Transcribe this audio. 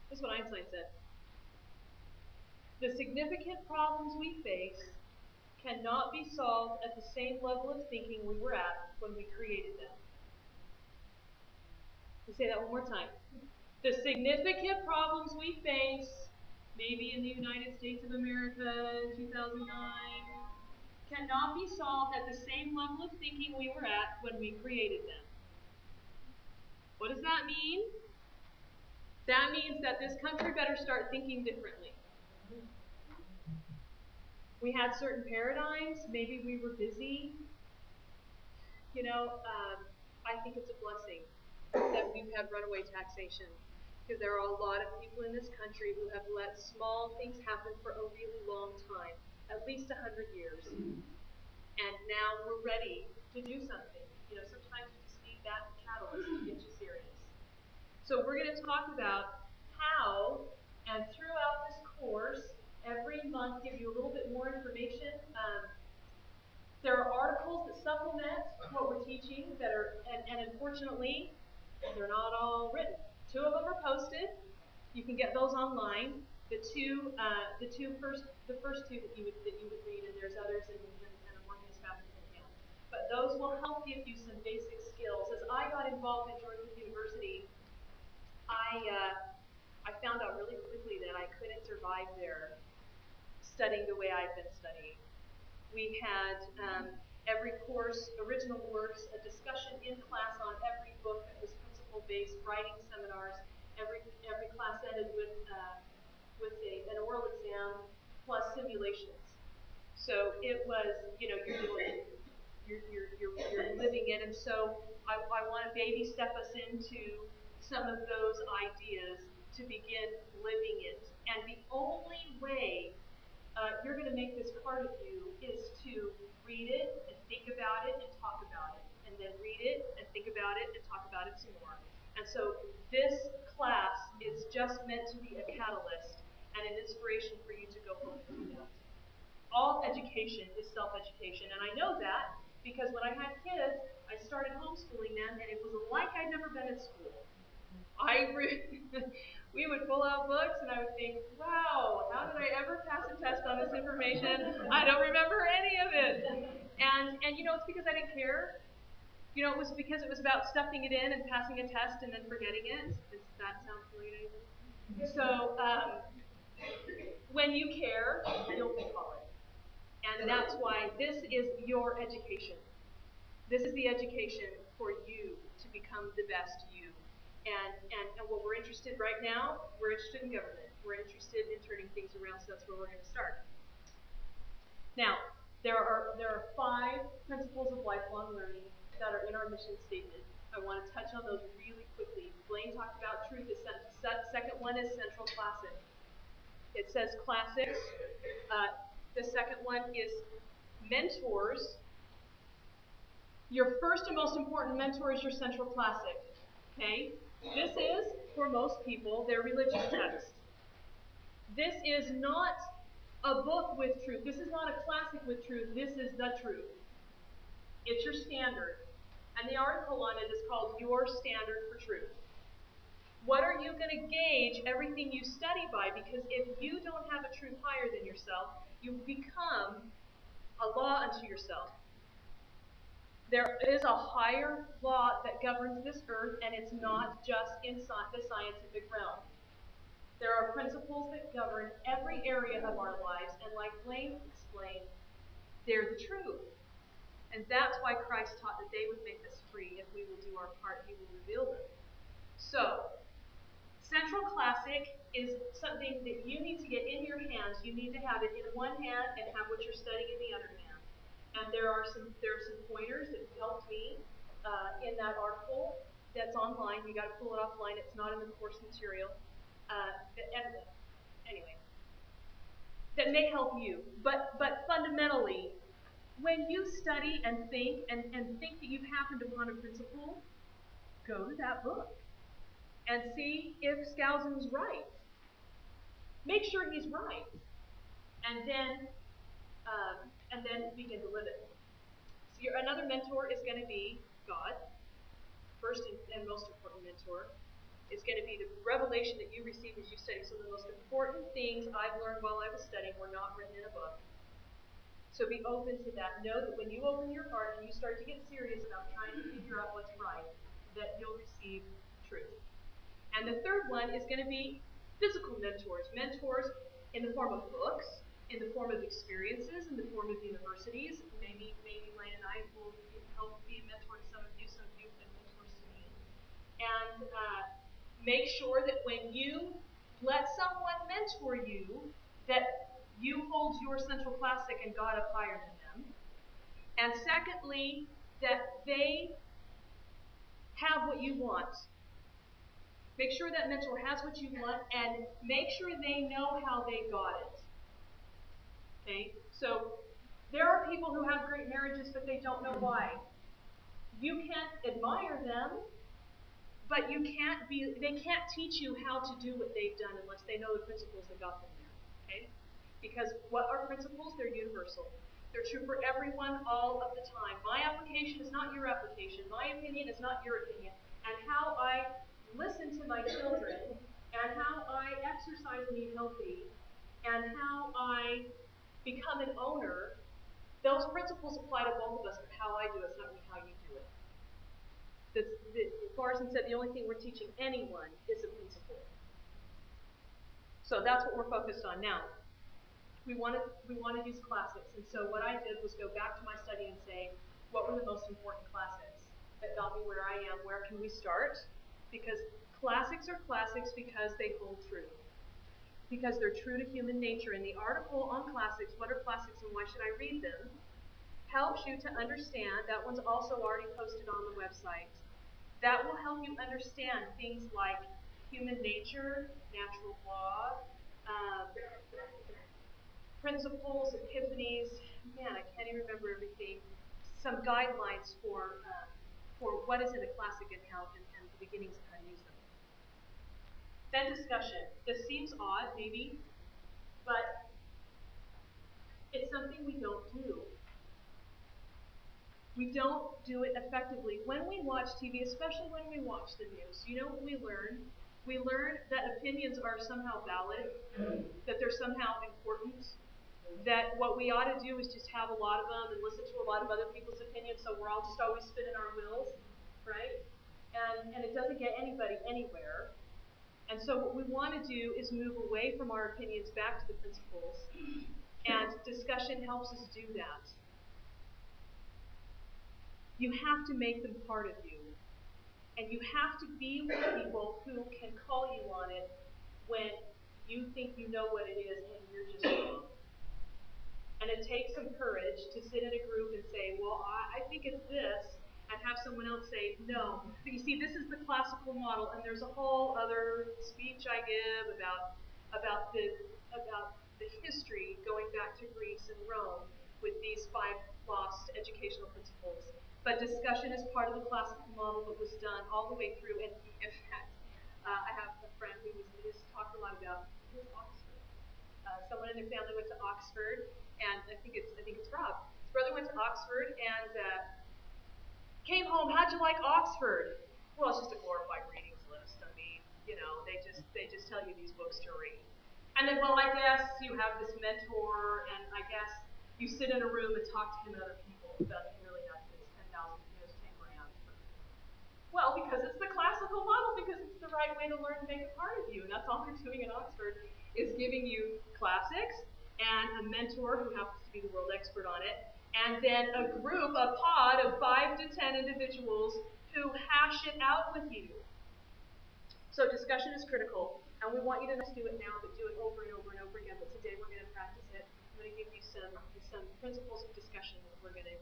This is what Einstein said. The significant problems we face cannot be solved at the same level of thinking we were at when we created them. Let me say that one more time. The significant problems we face, maybe in the United States of America in 2009, cannot be solved at the same level of thinking we were at when we created them. What does that mean? That means that this country better start thinking differently. We had certain paradigms. Maybe we were busy. I think it's a blessing that we've had runaway taxation, because there are a lot of people in this country who have let small things happen for a really long time, at least 100 years. And now we're ready to do something. Sometimes you just need that catalyst to get you serious. So we're going to talk about how, and throughout this course, every month give you a little bit more information. There are articles that supplement what we're teaching that are, and unfortunately, they're not all written. 2 of them are posted. You can get those online. The first 2 that you would read, and there's others, and I'm working as fast as I can. But those will help give you some basic skills. As I got involved in Georgia University, I found out really quickly that I couldn't survive there studying the way I've been studying. We had every course, original works, a discussion in class on every book that was principle-based, writing seminars. Every class ended with an oral exam plus simulations. So it was, you're doing it. You're living it. And so I want to baby step us into some of those ideas to begin living it. And the only way you're going to make this part of you is to read it and think about it and talk about it, and then read it and think about it and talk about it some more. And so this class is just meant to be a catalyst and an inspiration for you to go home and do that. All education is self-education, and I know that because when I had kids, I started homeschooling them, and it was like I'd never been at school. We would pull out books, and I would think, wow, how did I ever pass a test on this information? I don't remember any of it. And it's because I didn't care. It was because it was about stuffing it in and passing a test and then forgetting it. Does that sound familiar to you? So when you care, you'll recall it. And that's why this is your education. This is the education for you to become the best you. And what we're interested right now, we're interested in government. We're interested in turning things around, so that's where we're going to start. Now, there are 5 principles of lifelong learning that are in our mission statement. I want to touch on those really quickly. Blaine talked about truth. The second one is central classic. It says classics. The second one is mentors. Your first and most important mentor is your central classic. Okay? This is, for most people, their religious text. This is not a book with truth. This is not a classic with truth. This is the truth. It's your standard. And the article on it is called Your Standard for Truth. What are you going to gauge everything you study by? Because if you don't have a truth higher than yourself, you become a law unto yourself. There is a higher law that governs this earth, and it's not just in the scientific realm. There are principles that govern every area of our lives, and like Blaine explained, they're the truth. And that's why Christ taught that they would make us free. If we will do our part, He will reveal them. So, Central Classic is something that you need to get in your hands. You need to have it in one hand and have what you're studying in the other hand. And there are some pointers that helped me in that article that's online. You got to pull it offline. It's not in the course material. Anyway, that may help you. But fundamentally, when you study and think think that you've happened upon a principle, go to that book and see if Skousen's right. Make sure he's right, and then begin to live it. So another mentor is going to be God, first and most important mentor. is going to be the revelation that you receive as you study. So the most important things I've learned while I was studying were not written in a book. So be open to that. Know that when you open your heart and you start to get serious about trying to figure out what's right, that you'll receive truth. And the third one is going to be physical mentors. Mentors in the form of books, in the form of experiences, in the form of universities. Maybe Lane and I will help be a mentor to some of you. Some of you have been mentors to me. And make sure that when you let someone mentor you, that you hold your Central Classic and God up higher than them. And secondly, that they have what you want. Make sure that mentor has what you want and make sure they know how they got it. Okay? So there are people who have great marriages, but they don't know why. You can't admire them, but they can't teach you how to do what they've done unless they know the principles that got them there. Okay? Because what are principles? They're universal. They're true for everyone all of the time. My application is not your application. My opinion is not your opinion. And how I listen to my children, and how I exercise and eat healthy, and how I become an owner, those principles apply to both of us, but how I do it is not how you do it. Carson said the only thing we're teaching anyone is a principle. So that's what we're focused on now. We want to use classics, and so what I did was go back to my study and say, what were the most important classics that got me where I am? Where can we start? Because classics are classics because they hold true. Because they're true to human nature. In the article on classics, what are classics and why should I read them, helps you to understand. That one's also already posted on the website. That will help you understand things like human nature, natural law, principles, epiphanies. Man, I can't even remember everything. Some guidelines for what is in a classic and the beginnings of how to use them. Then discussion. This seems odd, maybe, but it's something we don't do. We don't do it effectively. When we watch TV, especially when we watch the news, you know what we learn? We learn that opinions are somehow valid, that they're somehow important, that what we ought to do is just have a lot of them and listen to a lot of other people's opinions, so we're all just always spinning our wheels, right? And it doesn't get anybody anywhere. And so what we want to do is move away from our opinions back to the principles, and discussion helps us do that. You have to make them part of you. And you have to be with people who can call you on it when you think you know what it is and you're just wrong. And it takes some courage to sit in a group and say, well, I think it's this, and have someone else say, no. But you see, this is the classical model, and there's a whole other speech I give about the history going back to Greece and Rome with these 5 lost educational principles. But discussion is part of the classical model that was done all the way through. And in fact, I have a friend who's talked a lot about his Oxford. Someone in their family went to Oxford, and I think it's Rob. His brother went to Oxford and came home. How'd you like Oxford? Well, it's just a glorified readings list. I mean, you know, they just tell you these books to read. And then, well, I guess you have this mentor, and I guess you sit in a room and talk to him and other people about he really has this 10,000, 10 grand. Well, because it's the classical model, because it's the right way to learn to make it part of you. And that's all they're doing in Oxford, is giving you classics and a mentor who happens to be the world expert on it, and then a pod of 5 to 10 individuals who hash it out with you. So discussion is critical, and we want you to not just do it now, but do it over and over and over again. But today we're going to practice it. I'm going to give you some principles of discussion that we're going to